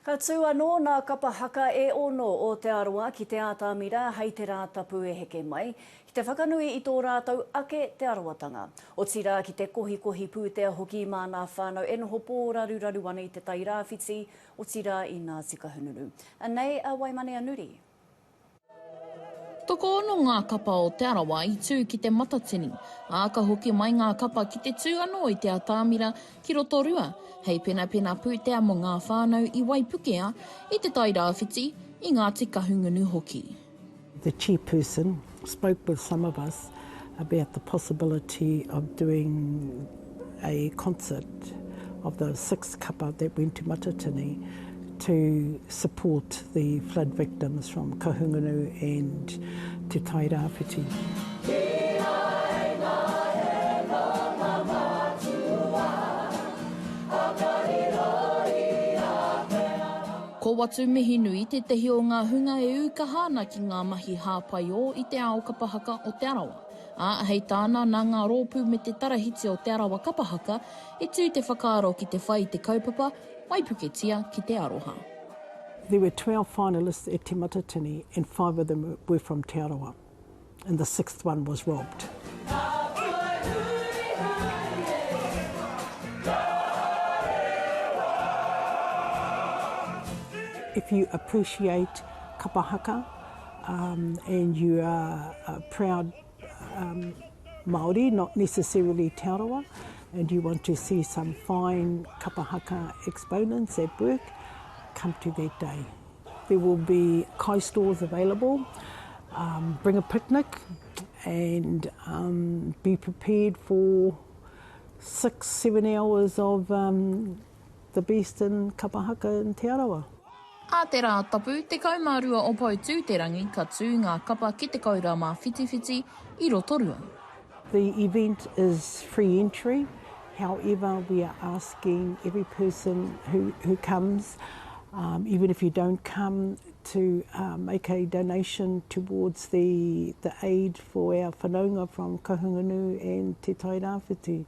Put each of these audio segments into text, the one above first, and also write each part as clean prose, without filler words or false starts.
Ka tū anō nā kapa haka e ono o Te Arawa ki te ātāmira hei te rā tapu e heke mai. Ki te whakanui i tō rātou ake te arawatanga. O tira ki te kohi pūtea hoki mā nā whānau e noho pō raru ana i Te Tai Rāwhiti o tira i Ngāti Kahungunu. Anei a Waimane Anuri. Toko ono ngā kapa o Te Arawa i tū ki Te Matatini, ā ka hoki mai ngā kapa ki te tū anō i te ātāmira ki Rotorua, hei pena pūtea mo ngā whānau i Waipukea i Te Tai Rāwhiti i Ngāti Kahungunu hoki. The chairperson spoke with some of us about the possibility of doing a concert of the 6 kapa that went to Matatini to support the flood victims from Kahungunu and Te Tai Rāwhiti. Ko watu mihi nui te tehi o ngā hunga e ukahana ki ngā mahi hāpai o i te ao kapa haka o Te Arawa. Hei tāna nā ngā rōpū me te tarahiti o Te Arawa kapa haka e tū te whakaaro ki te whai te kaupapa, Waipuketia ki te aroha. There were 12 finalists at Te Matatini and 5 of them were from Te Arawa, and the 6th one was robbed. If you appreciate kapa haka and you are a proud Māori, not necessarily Te Arawa, and you want to see some fine kapa haka exponents at work, come to that day. There will be kai stores available. Bring a picnic and be prepared for 6-7 hours of the best in kapa haka in Te Arawa. A te rā tapu, te kaumārua o pau tūterangi ka tū ngā kapa ki Te Kouramāwhitiwhiti i Rotorua. The event is free entry. However, we are asking every person who comes, even if you don't come, to make a donation towards the aid for our whanaunga from Kahungunu and Te Tai Rāwhiti.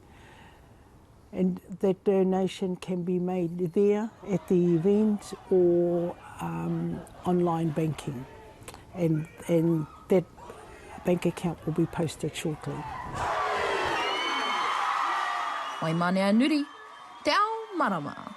And that donation can be made there at the event or online banking. And that bank account will be posted shortly. Waimane Anuri, Te Ao Marama.